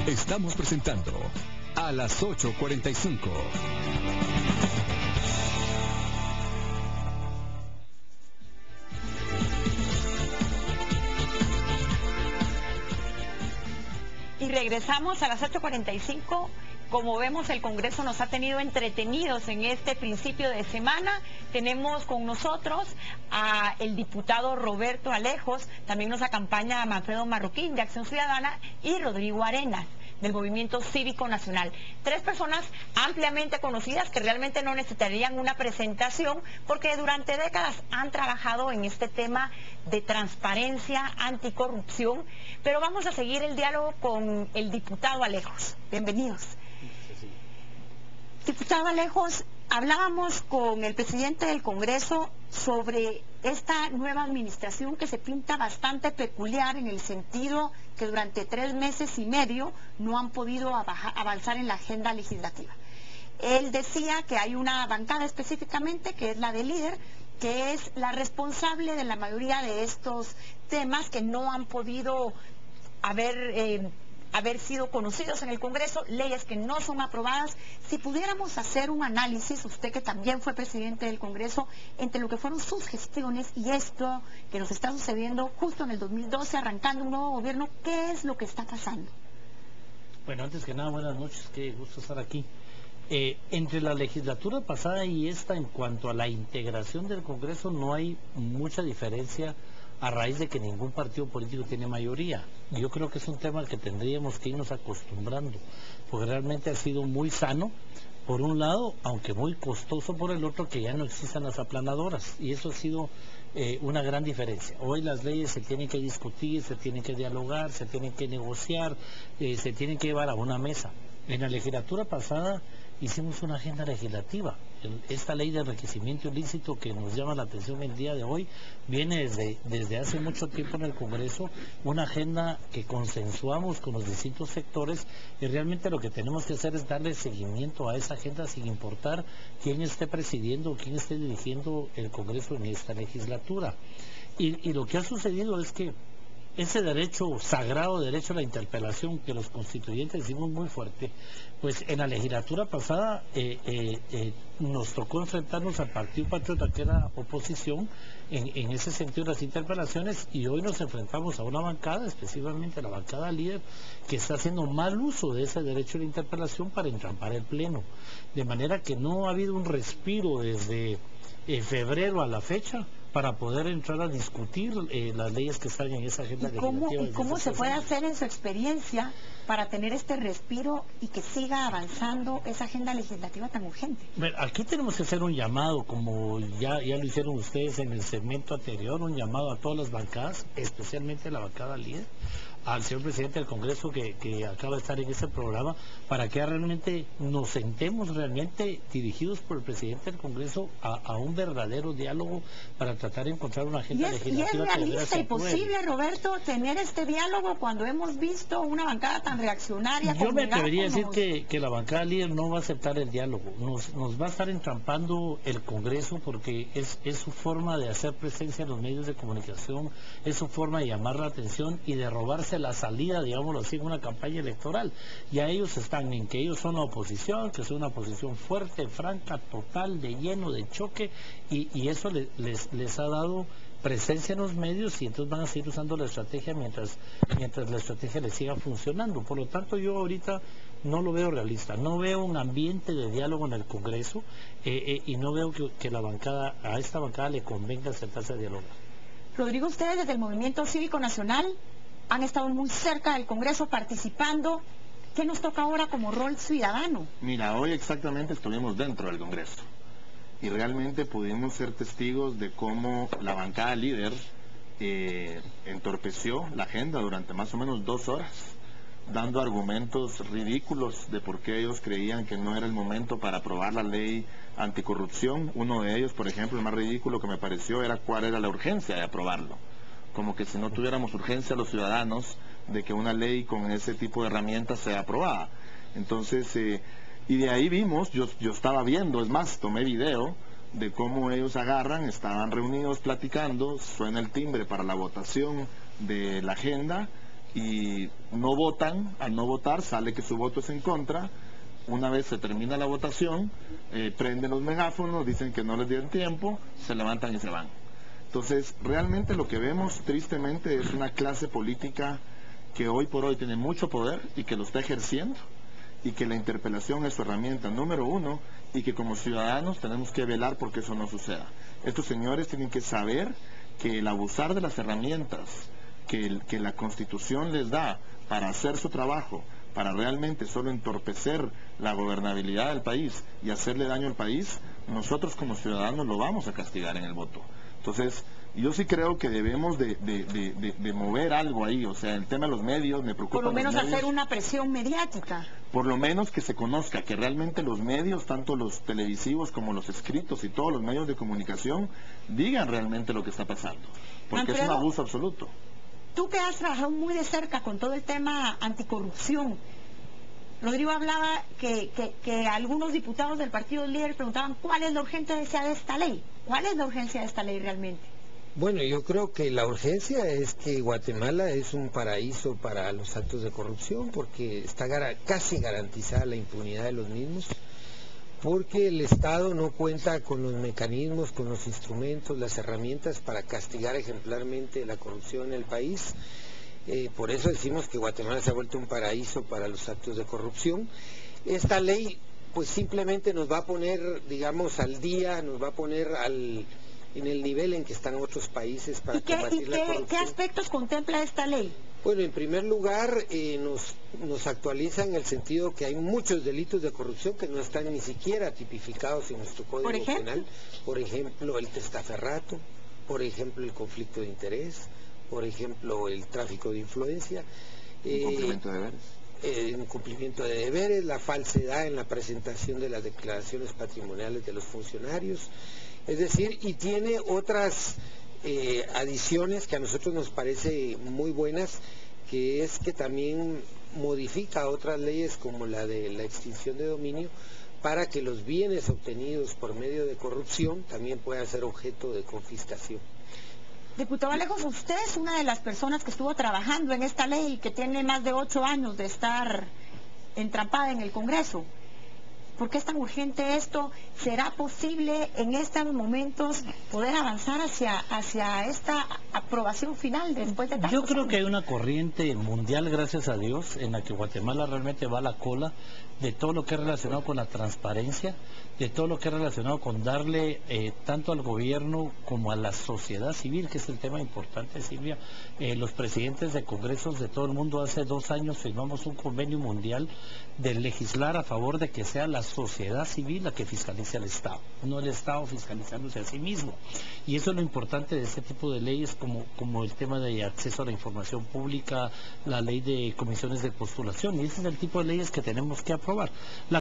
Estamos presentando a las 8:45. Y regresamos a las 8:45. Como vemos, el Congreso nos ha tenido entretenidos en este principio de semana. Tenemos con nosotros a el diputado Roberto Alejos, también nos acompaña Manfredo Marroquín de Acción Ciudadana y Rodrigo Arenas del Movimiento Cívico Nacional. Tres personas ampliamente conocidas que realmente no necesitarían una presentación porque durante décadas han trabajado en este tema de transparencia, anticorrupción. Pero vamos a seguir el diálogo con el diputado Alejos. Bienvenidos. Diputado Alejos, hablábamos con el presidente del Congreso sobre esta nueva administración que se pinta bastante peculiar en el sentido que durante 3 meses y medio no han podido avanzar en la agenda legislativa. Él decía que hay una bancada específicamente, que es la del líder, que es la responsable de la mayoría de estos temas que no han podido haber sido conocidos en el Congreso, leyes que no son aprobadas. Si pudiéramos hacer un análisis, usted que también fue presidente del Congreso, entre lo que fueron sus gestiones y esto que nos está sucediendo justo en el 2012, arrancando un nuevo gobierno, ¿qué es lo que está pasando? Bueno, antes que nada, buenas noches, qué gusto estar aquí. Entre la legislatura pasada y esta, en cuanto a la integración del Congreso, no hay mucha diferencia a raíz de que ningún partido político tiene mayoría. Yo creo que es un tema al que tendríamos que irnos acostumbrando, porque realmente ha sido muy sano, por un lado, aunque muy costoso por el otro, que ya no existan las aplanadoras, y eso ha sido una gran diferencia. Hoy las leyes se tienen que discutir, se tienen que dialogar, se tienen que negociar, se tienen que llevar a una mesa. En la legislatura pasada hicimos una agenda legislativa. Esta ley de enriquecimiento ilícito que nos llama la atención el día de hoy viene desde hace mucho tiempo en el Congreso, una agenda que consensuamos con los distintos sectores, y realmente lo que tenemos que hacer es darle seguimiento a esa agenda sin importar quién esté presidiendo o quién esté dirigiendo el Congreso en esta legislatura. Y lo que ha sucedido es que ese derecho, sagrado derecho a la interpelación que los constituyentes hicimos muy fuerte, pues en la legislatura pasada nos tocó enfrentarnos al Partido Patriota, que era oposición, en ese sentido de las interpelaciones, y hoy nos enfrentamos a una bancada, específicamente la bancada líder, que está haciendo mal uso de ese derecho a la interpelación para entrampar el Pleno. De manera que no ha habido un respiro desde febrero a la fecha para poder entrar a discutir las leyes que están en esa agenda legislativa. ¿Y cómo se puede hacer en su experiencia para tener este respiro y que siga avanzando esa agenda legislativa tan urgente? Bueno, aquí tenemos que hacer un llamado, como ya lo hicieron ustedes en el segmento anterior, un llamado a todas las bancadas, especialmente a la bancada líder, al señor presidente del Congreso que acaba de estar en ese programa, para que realmente nos sentemos realmente dirigidos por el presidente del Congreso a un verdadero diálogo para tratar de encontrar una agenda legislativa. ¿Y es realista y posible, Roberto, tener este diálogo cuando hemos visto una bancada tan reaccionaria? Yo me atrevería a decir que la bancada líder no va a aceptar el diálogo, nos va a estar entrampando el Congreso, porque es su forma de hacer presencia en los medios de comunicación, es su forma de llamar la atención y de robarse la salida, digámoslo así, en una campaña electoral. Ya ellos están en que ellos son la oposición, que son una oposición fuerte, franca, total, de lleno, de choque, y eso les ha dado presencia en los medios, y entonces van a seguir usando la estrategia mientras la estrategia les siga funcionando. Por lo tanto, yo ahorita no lo veo realista, no veo un ambiente de diálogo en el Congreso, y no veo que a esta bancada le convenga sentarse a dialogar. Rodrigo, ustedes desde el Movimiento Cívico Nacional han estado muy cerca del Congreso participando. ¿Qué nos toca ahora como rol ciudadano? Mira, hoy exactamente estuvimos dentro del Congreso y realmente pudimos ser testigos de cómo la bancada líder entorpeció la agenda durante más o menos 2 horas, dando argumentos ridículos de por qué ellos creían que no era el momento para aprobar la ley anticorrupción. Uno de ellos, por ejemplo, el más ridículo que me pareció, era cuál era la urgencia de aprobarlo. Como que si no tuviéramos urgencia los ciudadanos de que una ley con ese tipo de herramientas sea aprobada. Entonces, y de ahí vimos, yo estaba viendo, es más, tomé video de cómo ellos estaban reunidos platicando, suena el timbre para la votación de la agenda, y no votan. Al no votar sale que su voto es en contra. Una vez se termina la votación, prenden los megáfonos, dicen que no les dieron tiempo, se levantan y se van. Entonces, realmente lo que vemos tristemente es una clase política que hoy por hoy tiene mucho poder y que lo está ejerciendo, y que la interpelación es su herramienta número uno, y que como ciudadanos tenemos que velar porque eso no suceda. Estos señores tienen que saber que el abusar de las herramientas que la Constitución les da para hacer su trabajo, para realmente solo entorpecer la gobernabilidad del país y hacerle daño al país, nosotros como ciudadanos lo vamos a castigar en el voto. Entonces, yo sí creo que debemos de mover algo ahí. O sea, el tema de los medios me preocupa. Por lo menos los medios, hacer una presión mediática. por lo menos que se conozca que realmente los medios, tanto los televisivos como los escritos y todos los medios de comunicación, digan realmente lo que está pasando, porque Alfredo, es un abuso absoluto. Tú que has trabajado muy de cerca con todo el tema anticorrupción, Rodrigo hablaba que algunos diputados del partido líder preguntaban cuál es la urgencia de esta ley. ¿Cuál es la urgencia de esta ley realmente? Bueno, yo creo que la urgencia es que Guatemala es un paraíso para los actos de corrupción, porque está casi garantizada la impunidad de los mismos, porque el Estado no cuenta con los mecanismos, con los instrumentos, las herramientas para castigar ejemplarmente la corrupción en el país. Por eso decimos que Guatemala se ha vuelto un paraíso para los actos de corrupción. Esta ley pues simplemente nos va a poner, digamos, al día, nos va a poner en el nivel en que están otros países para combatir la corrupción. ¿Qué aspectos contempla esta ley? Bueno, en primer lugar, nos actualiza en el sentido que hay muchos delitos de corrupción que no están ni siquiera tipificados en nuestro Código Penal. Por ejemplo, el testaferrato, por ejemplo, el conflicto de interés, por ejemplo, el tráfico de influencia. Incumplimiento de deberes. Incumplimiento de deberes, la falsedad en la presentación de las declaraciones patrimoniales de los funcionarios. Es decir, y tiene otras adiciones que a nosotros nos parece muy buenas, que es que también modifica otras leyes como la de la extinción de dominio, para que los bienes obtenidos por medio de corrupción también puedan ser objeto de confiscación. Diputado Alejos, usted es una de las personas que estuvo trabajando en esta ley, que tiene más de 8 años de estar entrampada en el Congreso. ¿Por qué es tan urgente esto? ¿Será posible en estos momentos poder avanzar hacia esta aprobación final después de tantos Yo creo años? que hay una corriente mundial, gracias a Dios, en la que Guatemala realmente va a la cola de todo lo que es relacionado con la transparencia, de todo lo que es relacionado con darle tanto al gobierno como a la sociedad civil, que es el tema importante, Silvia. Los presidentes de congresos de todo el mundo hace 2 años firmamos un convenio mundial de legislar a favor de que sea la sociedad civil la que fiscalice al Estado, no el Estado fiscalizándose a sí mismo. Y eso es lo importante de este tipo de leyes, como el tema de acceso a la información pública, la ley de comisiones de postulación, y ese es el tipo de leyes que tenemos que aprobar.